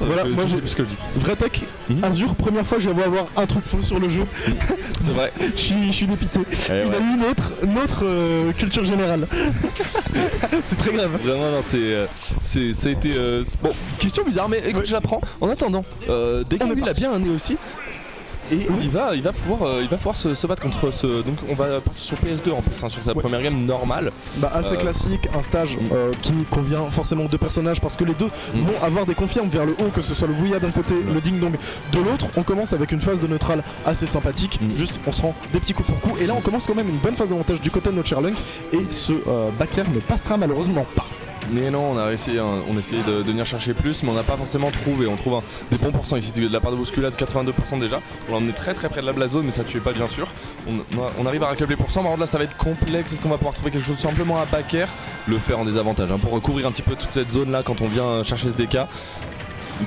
Voilà, moi j'ai plus que le dit. vrai tech, Azure, première fois je vais avoir un truc faux sur le jeu. C'est vrai. Je suis dépité. Il a eu une autre culture générale. C'est très grave. Vraiment non, ça a été bon, question bizarre mais écoute, je la prends. En attendant, dès qu'il a bien un nez aussi. Et il va pouvoir se battre contre ce. Donc on va partir sur PS2 en plus, hein, sur sa première game normale. Bah assez classique, un stage qui convient forcément aux deux personnages parce que les deux vont avoir des confirmes vers le haut, que ce soit le Bouya d'un côté, le Ding Dong de l'autre. On commence avec une phase de neutral assez sympathique, juste on se rend des petits coups pour coups. Et là on commence quand même une bonne phase d'avantage du côté de notre Sherlunk. Et ce back air ne passera malheureusement pas. Mais non, on a essayé de venir chercher plus, mais on n'a pas forcément trouvé. On trouve des bons pourcents ici de la part de Bousculade, 82% déjà. On l'a emmené très très près de la Blast Zone, mais ça tuait pas bien sûr. On arrive à raccabler les pourcents. Par contre là, ça va être complexe. Est-ce qu'on va pouvoir trouver quelque chose simplement à back air, le faire en désavantage pour recouvrir un petit peu toute cette zone là quand on vient chercher ce DK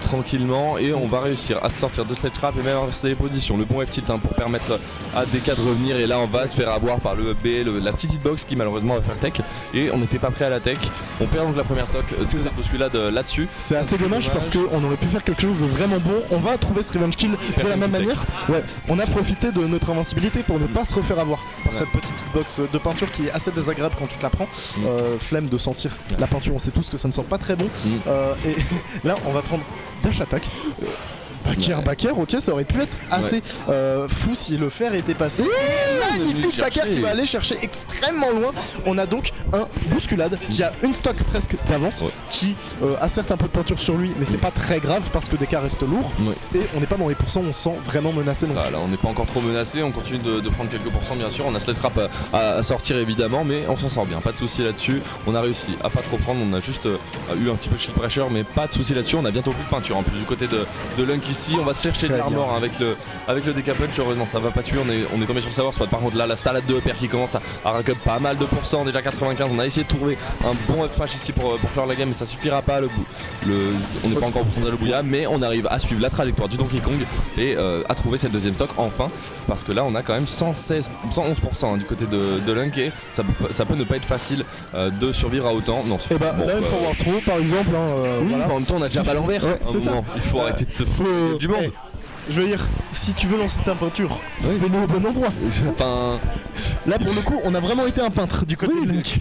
tranquillement, et on va réussir à se sortir de cette trap et même à inverser les positions. Le bon F-tilt pour permettre à DK de revenir, et là on va se faire avoir par le B, la petite hitbox qui malheureusement va faire tech, et on n'était pas prêt à la tech. On perd donc la première stock, c'est cette bousculade là-dessus. C'est assez dommage parce qu'on aurait pu faire quelque chose de vraiment bon. On va trouver ce revenge kill de la même manière. Ouais, on a profité de notre invincibilité pour ne pas se refaire avoir par cette petite hitbox de peinture qui est assez désagréable quand tu te la prends. Flemme de sentir la peinture, on sait tous que ça ne sent pas très bon. Et là on va prendre dash attack. Back air, ok, ça aurait pu être assez fou si le fer était passé. Magnifique back air qui va aller chercher extrêmement loin. On a donc un bousculade qui a une stock presque d'avance, qui a certes un peu de peinture sur lui, mais c'est pas très grave parce que DK reste lourd. Et on n'est pas dans les pourcents, on se sent vraiment menacé. Ça, là, on n'est pas encore trop menacé, on continue de prendre quelques pourcents bien sûr. On a cette trap à sortir évidemment, mais on s'en sort bien, pas de souci là-dessus. On a réussi à pas trop prendre, on a juste eu un petit peu de shield pressure, mais pas de souci là-dessus. On a bientôt plus de peinture en plus du côté de Lunk ici. On va se chercher de l'armor avec le DK punch. Heureusement ça va pas tuer, on est tombé sur le savoir. Par contre là la salade de EPR qui commence à rack up pas mal de pourcents, déjà 95. On a essayé de trouver un bon up-flash ici pour clore la game, mais ça suffira pas. On n'est pas encore au pourcentage de Bouya, mais on arrive à suivre la trajectoire du Donkey Kong et à trouver cette deuxième stock enfin, parce que là on a quand même 111% du côté de Lunk, et ça peut ne pas être facile de survivre à autant. Non, et bah là il faut avoir trop par exemple voilà. En même temps on a déjà pas l'envers, c'est ça. Il faut arrêter de se foutre du monde. Je veux dire, si tu veux lancer ta peinture, fais-le au bon endroit. Enfin, là pour le coup, on a vraiment été un peintre du côté de Lunk.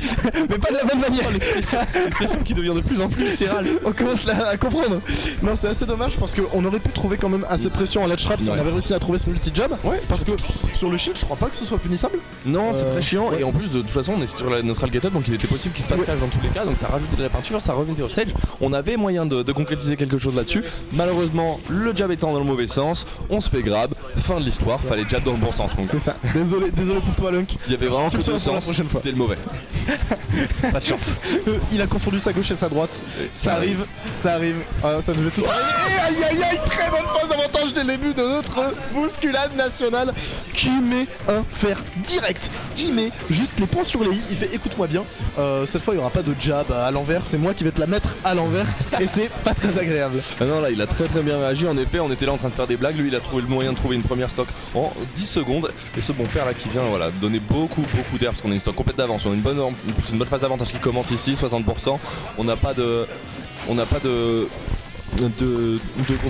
Mais pas de la même manière. L'expression qui devient de plus en plus littérale. On commence là à comprendre. Non, c'est assez dommage parce qu'on aurait pu trouver quand même assez de pression en ledge trap si on avait réussi à trouver ce multi-jab. Parce que sur le shield, je crois pas que ce soit punissable. Non, c'est très chiant. Et en plus, de toute façon, on est sur la neutral get-up, donc il était possible qu'il se fasse cache dans tous les cas. Donc ça rajoutait de la peinture, ça revenait au stage. On avait moyen de concrétiser quelque chose là-dessus. Malheureusement, le jab étant dans le mauvais sens, on se fait grab, fin de l'histoire, fallait jab dans le bon sens. C'est ça, désolé pour toi Lunk. Il y avait vraiment que deux sens, c'était le mauvais. Pas de chance. Il a confondu sa gauche et sa droite. Ça arrive. Ça nous est tous arrivé. Aïe, très bonne phase d'avantage dès le début de notre bousculade nationale qui met un fer direct, qui met juste les points sur les i. Il fait écoute-moi bien, cette fois il n'y aura pas de jab à l'envers, c'est moi qui vais te la mettre à l'envers et c'est pas très agréable. Ah non, là il a très bien réagi. En effet, on était là en train de faire des blagues, lui il a trouvé le moyen de trouver une première stock en 10 secondes, et ce bon fer là qui vient donner beaucoup d'air parce qu'on a une stock complète d'avance. On a une bonne phase d'avantage qui commence ici, 60%. On n'a pas de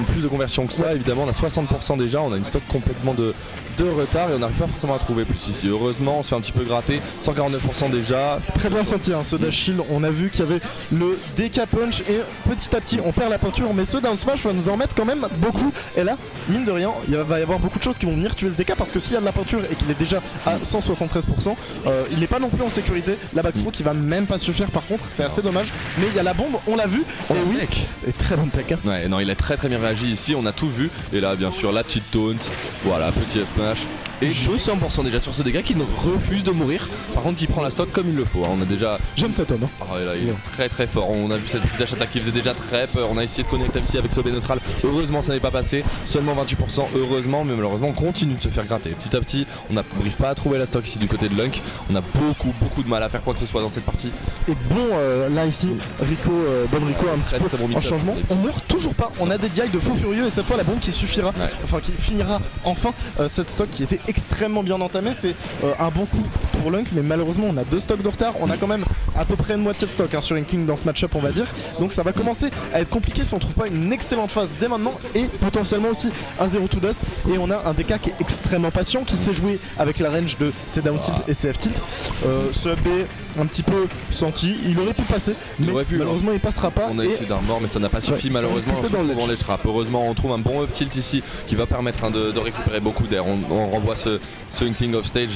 plus de conversion que ça, évidemment. On a 60% déjà, on a une stock complètement de retard et on n'arrive pas forcément à trouver plus ici. Heureusement, on se fait un petit peu gratter, 149% déjà. Très bien senti ce dash shield. On a vu qu'il y avait le DK punch et petit à petit on perd la peinture, mais ceux d'un smash va nous en mettre quand même beaucoup. Et là, mine de rien, il va y avoir beaucoup de choses qui vont venir tuer ce DK parce que s'il y a de la peinture et qu'il est déjà à 173%, il n'est pas non plus en sécurité. La backthrow qui va même pas suffire par contre, c'est assez dommage. Mais il y a la bombe, on l'a vu. Et très bonne tech. Ouais, non, il a très bien réagi ici, on a tout vu. Et là, bien sûr, la petite taunt, voilà, petit F-smash. Et 200% déjà sur ce dégât qui ne refuse de mourir. Par contre, qui prend la stock comme il le faut. On a déjà. J'aime cet homme. Là, il est très fort. On a vu cette dash attack qui faisait déjà très peur. On a essayé de connecter ici avec ce B neutral. Heureusement, ça n'est pas passé. Seulement 28%. Heureusement, mais malheureusement, on continue de se faire gratter. Petit à petit, on n'arrive pas à trouver la stock ici du côté de Lunk. On a beaucoup de mal à faire quoi que ce soit dans cette partie. Et bon, là ici, Rico, bon Rico, un très bon changement. On meurt toujours pas. On a des DI de faux furieux et cette fois la bombe qui suffira, enfin qui finira enfin cette stock qui était extrêmement bien entamée. C'est un bon coup pour Lunk, mais malheureusement on a 2 stocks de retard. On a quand même à peu près une moitié de stock sur Inkling dans ce match-up, on va dire. Donc ça va commencer à être compliqué si on trouve pas une excellente phase dès maintenant et potentiellement aussi un 0-2 DOS. Et on a un DK qui est extrêmement patient, qui sait jouer avec la range de C down tilt et CF tilt. Ce B un petit peu senti, il aurait pu passer, mais malheureusement il passera pas. On a essayé d'un mort mais ça n'a pas suffi malheureusement. On les trappe. Heureusement on trouve un bon up tilt ici qui va permettre de récupérer beaucoup d'air. On renvoie ce Inkling off stage,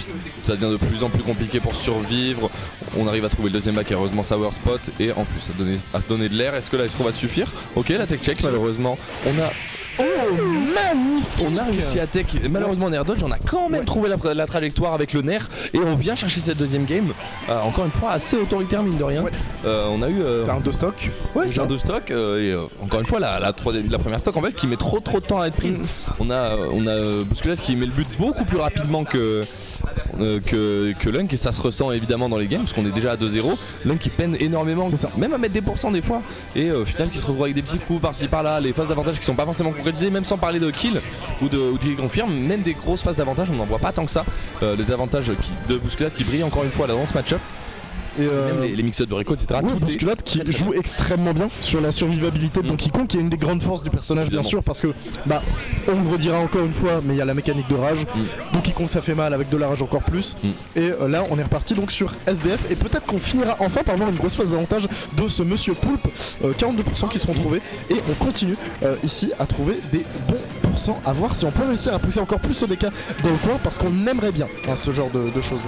ça devient de plus en plus compliqué pour survivre. On arrive à trouver le deuxième back et heureusement Sour Spot et en plus à se donner de l'air. Est-ce que là il se trouve à suffire? Ok, la tech check malheureusement. On a réussi à tech, malheureusement en air dodge, on a quand même trouvé la trajectoire avec le nerf et on vient chercher cette deuxième game, encore une fois assez autoritaire mine de rien. On a eu... C'est un 2 stock. Ouais, j'ai un 2 stock et encore une fois la première stock en fait qui met trop de temps à être prise. On a Bousculade qui met le but beaucoup plus rapidement que Lunk et ça se ressent évidemment dans les games parce qu'on est déjà à 2-0. Lunk qui peine énormément, même à mettre des pourcents des fois et au final qui se retrouve avec des petits coups par-ci par-là, les phases d'avantage qui sont pas forcément concrétisées, même sans parler de kill ou de kill confirme, même des grosses phases d'avantage on n'en voit pas tant que ça. Les avantages de Bousculade qui brillent encore une fois là dans ce match-up. Et même les mix-ups de Rico, etc. Bousculade qui joue extrêmement bien sur la survivabilité de Donkey Kong, qui est une des grandes forces du personnage, bien sûr, parce que on le redira encore une fois, mais il y a la mécanique de rage. Donkey Kong ça fait mal avec de la rage encore plus. Et là on est reparti donc sur SBF et peut-être qu'on finira enfin par avoir une grosse phase d'avantage de ce monsieur Poulpe, 42% qui seront trouvés et on continue ici à trouver des bons pourcents, à voir si on peut réussir à pousser encore plus ce DK dans le coin parce qu'on aimerait bien ce genre de choses.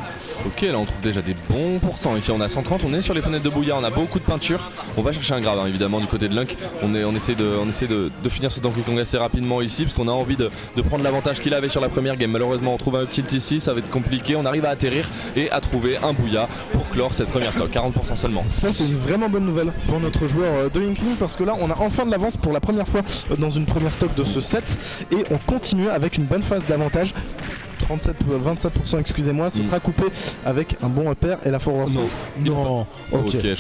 Ok, là on trouve déjà des bons pourcents ici. On a 130, on est sur les fenêtres de Bouya, on a beaucoup de peinture. On va chercher un grave évidemment du côté de Lunk. On essaie de finir ce Donkey Kong assez rapidement ici parce qu'on a envie de prendre l'avantage qu'il avait sur la première game. Malheureusement on trouve un tilt ici, ça va être compliqué. On arrive à atterrir et à trouver un Bouya pour clore cette première stock, 40% seulement. Ça c'est une vraiment bonne nouvelle pour notre joueur de Inkling parce que là on a enfin de l'avance pour la première fois dans une première stock de ce set et on continue avec une bonne phase d'avantage. 27%, excusez-moi, ce sera coupé avec un bon upper et la forward. Non. Ok, j'ai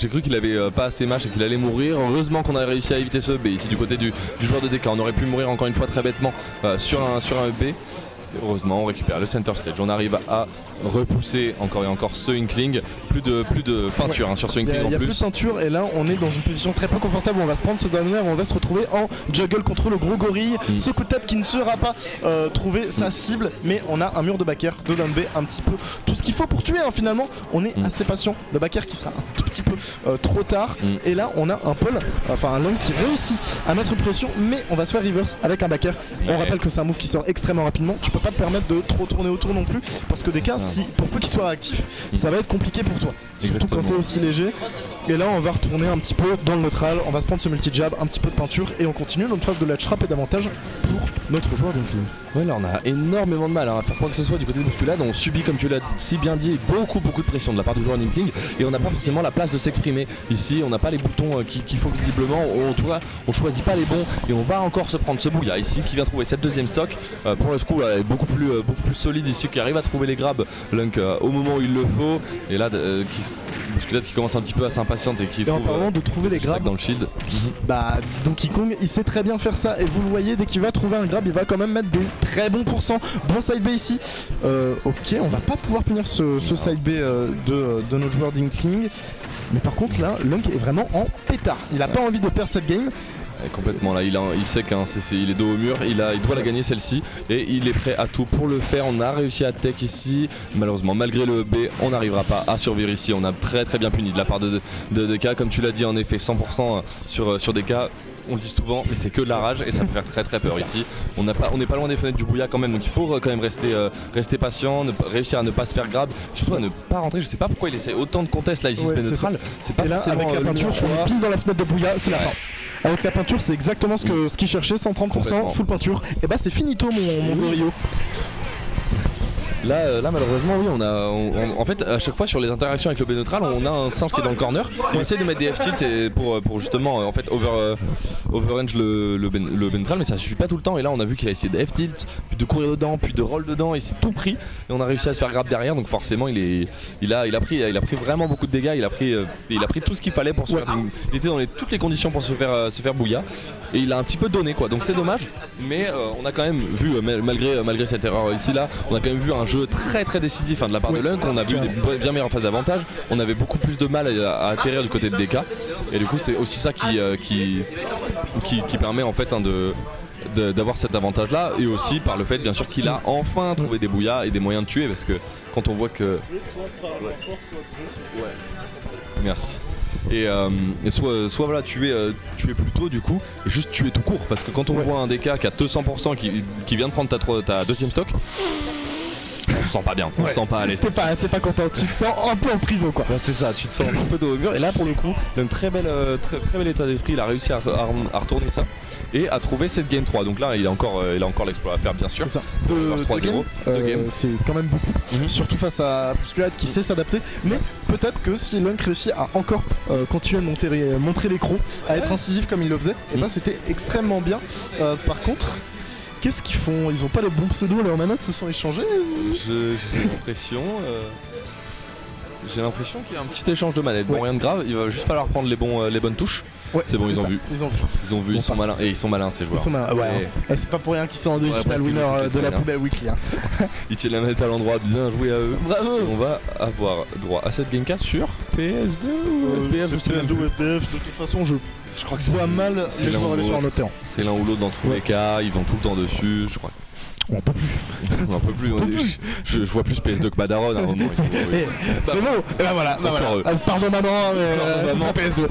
cru qu'il avait pas assez match et qu'il allait mourir. Heureusement qu'on a réussi à éviter ce B ici du côté du joueur de DK. On aurait pu mourir encore une fois très bêtement sur un B. Heureusement on récupère le center stage, on arrive à repousser encore et encore ce Inkling, plus de peinture sur ce Inkling en plus. Il y a plus de peinture et là on est dans une position très peu confortable, on va se prendre ce dernier, on va se retrouver en juggle contre le gros gorille, ce coup de tête qui ne sera pas trouver sa cible, mais on a un mur de backer, de down B, un petit peu tout ce qu'il faut pour tuer finalement, on est assez patient, le backer qui sera un tout petit peu trop tard et là on a un Paul, enfin un Lunk qui réussit à mettre une pression mais on va se faire reverse avec un backer. On rappelle que c'est un move qui sort extrêmement rapidement, tu peux pas te permettre de trop tourner autour non plus parce que des cas pour peu qu'il soit réactif ça va être compliqué pour toi. Surtout quand t'es aussi léger. Et là on va retourner un petit peu dans le neutral, on va se prendre ce multi-jab, un petit peu de peinture et on continue notre phase de ledge trap et d'avantage pour notre joueur d'Inkling. Ouais là on a énormément de mal à faire quoi que ce soit du côté de Bousculade, on subit comme tu l'as si bien dit beaucoup de pression de la part du joueur d'Inkling et on n'a pas forcément la place de s'exprimer. Ici on n'a pas les boutons qu'il faut visiblement, en tout cas on choisit pas les bons et on va encore se prendre ce Bouya ici qui vient trouver cette deuxième stock. Pour le coup est beaucoup plus solide ici, qui arrive à trouver les grabs Lunk au moment où il le faut et là Bousculade qui commence un petit peu à s'impatienter et qui trouve en parlant de trouver les grabs dans le shield. Donkey Kong il sait très bien faire ça et vous le voyez, dès qu'il va trouver un grab il va quand même mettre des très bons pourcents. Bon side B ici. Ok, on va pas pouvoir punir ce side B de notre joueur d'Inkling, mais par contre là Lunk est vraiment en pétard, il a pas envie de perdre cette game. Complètement là, il sait qu'il est dos au mur, il doit la gagner celle-ci et il est prêt à tout pour le faire. On a réussi à tech ici, malheureusement malgré le B on n'arrivera pas à survivre ici. On a très bien puni de la part de DK, comme tu l'as dit en effet 100% sur DK. On le dit souvent mais c'est que de la rage et ça peut faire très peur ici. On n'est pas loin des fenêtres du Bouya quand même, donc il faut quand même rester patient, réussir à ne pas se faire grab, surtout à ne pas rentrer. Je sais pas pourquoi il essaie autant de contest là ici neutral. C'est pas forcément avec la peinture, on pile dans la fenêtre de Bouya, c'est la fin. Avec la peinture c'est exactement ce qu'il cherchait, 130%, full peinture, et c'est finito mon Gorio. Là malheureusement oui en fait à chaque fois sur les interactions avec le B neutral on a un singe qui est dans le corner. On essaie de mettre des F-tilt pour justement en fait overrange le B neutral, mais ça suffit pas tout le temps. Et là on a vu qu'il a essayé de F-tilt, puis de courir dedans, puis de roll dedans, et c'est tout pris. Et on a réussi à se faire grab derrière, donc forcément il a pris vraiment beaucoup de dégâts. Il a pris tout ce qu'il fallait pour se faire. Il était dans toutes les conditions pour se faire bouilla. Et il a un petit peu donné quoi, donc c'est dommage. Mais on a quand même vu malgré cette erreur ici là, on a quand même vu un jeu très très décisif de la part de Lunk. On a vu des bien meilleures phases d'avantage. On avait beaucoup plus de mal à atterrir du côté de DK. Et du coup c'est aussi ça qui permet en fait d'avoir cet avantage là, et aussi par le fait bien sûr qu'il a enfin trouvé des bouillas et des moyens de tuer, parce que quand on voit que merci. Et soit voilà tuer plus tôt du coup, et juste tuer tout court, parce que quand on voit un DK qui a 200% qui vient de prendre ta deuxième stock, on se sent pas bien, on se sent pas à l'aise. C'est pas content, tu te sens un peu en prison quoi. C'est ça, tu te sens un petit peu dos au mur, et là pour le coup il a un très bel état d'esprit, il a réussi à retourner ça et à trouver cette game 3. Donc là il a encore l'exploit à faire bien sûr. C'est ça. 3 games. C'est quand même beaucoup, surtout face à Bousculade qui sait s'adapter, mais peut-être que si Lunk réussit à encore continuer de montrer les crocs, à être incisif comme il le faisait, et ben c'était extrêmement bien. Par contre, qu'est-ce qu'ils font? Ils ont pas les bons pseudos, leurs manettes se sont échangées? J'ai l'impression qu'il y a un petit échange de manettes. Bon, rien de grave, il va juste falloir prendre les bonnes touches. Ouais, c'est bon, ils ont vu, ils sont malins, et ils sont malins ces joueurs. Ils sont malins, et c'est pas pour rien qu'ils sont en demi-finale winner de la poubelle weekly. Ils tiennent la manette à l'endroit, bien joué à eux. Bravo. Et on va avoir droit à cette game 4 sur PS2 ou SPF. PS2 ou SPF, de toute façon je crois que c'est pas mal les joueurs aller sur un autre terrain. C'est l'un ou l'autre dans tous les cas, ils vont tout le temps dessus, je crois. On peut plus. Je vois plus PS2 que Madaron à un moment. C'est beau. Et bah voilà. Pardon maman, mais ce sera PS2.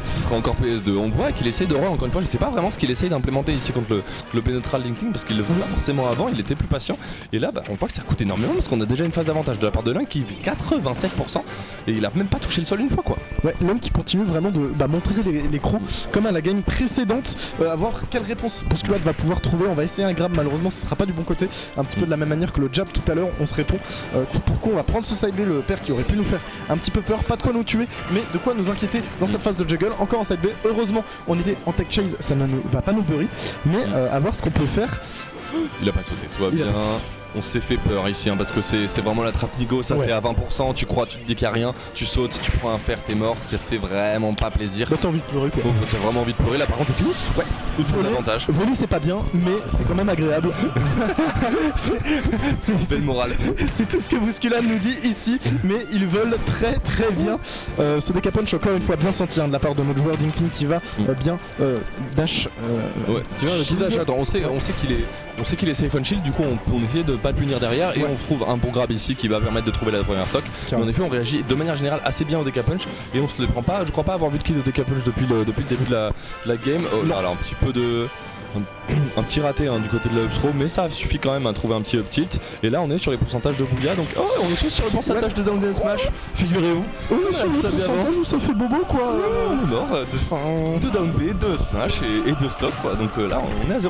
Ce sera encore PS2. On voit qu'il essaye de encore une fois, je sais pas vraiment ce qu'il essaye d'implémenter ici contre le Penetral Linking, parce qu'il le faisait pas forcément avant, il était plus patient. Et là on voit que ça coûte énormément, parce qu'on a déjà une phase d'avantage de la part de Lunk qui fait 87%, et il a même pas touché le sol une fois quoi. Ouais, Lunk qui continue vraiment de montrer les crocs comme à la game précédente, à voir quelle réponse Bousculade va pouvoir trouver. On va essayer un grab, malheureusement ce sera pas du bon côté, un petit peu de la même manière que le jab tout à l'heure. On se répond coup pour coup, on va prendre ce side B, le père qui aurait pu nous faire un petit peu peur, pas de quoi nous tuer mais de quoi nous inquiéter dans cette phase de juggle. Encore en side B, heureusement on était en tech chase, ça ne va pas nous bury, mais à voir ce qu'on peut faire. Il a pas sauté, tout va bien. On s'est fait peur ici parce que c'est vraiment la trappe Nigo, ça fait à 20%, tu crois, tu te dis qu'il n'y a rien, tu sautes, tu prends un fer, t'es mort, ça fait vraiment pas plaisir. T'as envie de pleurer quoi. T'as vraiment envie de pleurer, là par contre c'est fini. Ouais, une fois d'avantage. Voler c'est pas bien, mais c'est quand même agréable. C'est le moral. C'est tout ce que Bousculade nous dit ici, mais ils veulent très très bien. Ce DK Punch encore une fois bien senti de la part de notre joueur Dinking qui va bien dash. Qui dash, attends, on sait qu'il est safe on shield, du coup on essaie de pas le punir derrière, et on trouve un bon grab ici qui va permettre de trouver la première stock. Mais en effet on réagit de manière générale assez bien au DK Punch, et on se les prend pas. Je crois pas avoir vu de kill de DK Punch depuis le début de la game. Là un petit peu de un petit raté du côté de la up throw, mais ça suffit quand même à trouver un petit up tilt. Et là on est sur les pourcentages de bouilla, donc on est sur le pourcentage de down smash, figurez-vous. C'est le pourcentage où ça fait bobo quoi. On est mort de down B, de smash et de stock quoi. Donc là on est à 0%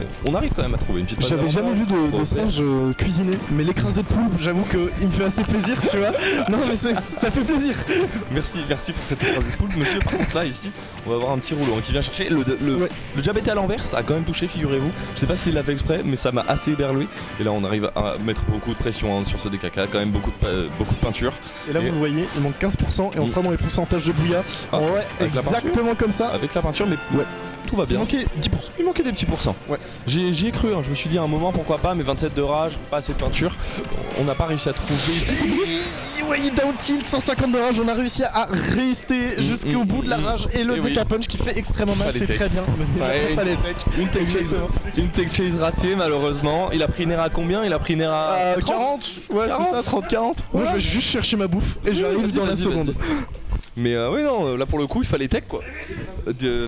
et on arrive quand même à trouver une petite. J'avais jamais vu de singe cuisiner, mais l'écrasé de poulpe, j'avoue qu'il me fait assez plaisir, tu vois. Non mais ça fait plaisir. Merci pour cette écrasé de poulpe monsieur. Par contre là ici on va avoir un petit rouleau qui vient chercher le jab était à l'envers, ça a quand même touché, figurez-vous. Je sais pas s'il l'a fait exprès, mais ça m'a assez éberlué. Et là on arrive à mettre beaucoup de pression sur ce DKK, quand même beaucoup de peinture. Et là vous le voyez, il manque 15% et on sera dans les pourcentages de bouilla. Exactement comme ça. Avec la peinture, mais tout va bien. Il manquait 10%. Il manquait des petits pourcents. J'y ai cru, je me suis dit à un moment pourquoi pas, mais 27 de rage, pas assez de peinture. On n'a pas réussi à trouver ici. Oui, down tilt, 150 de rage, on a réussi à rester jusqu'au bout de la rage, et le DK Punch qui fait extrêmement mal, c'est très bien. Une tech chase ratée malheureusement. Il a pris Nera à combien? Il a pris Nera à 40. Ouais, c'est ça, 30-40. Moi je vais juste chercher ma bouffe et j'arrive dans la seconde. Mais oui non, là pour le coup il fallait tech quoi.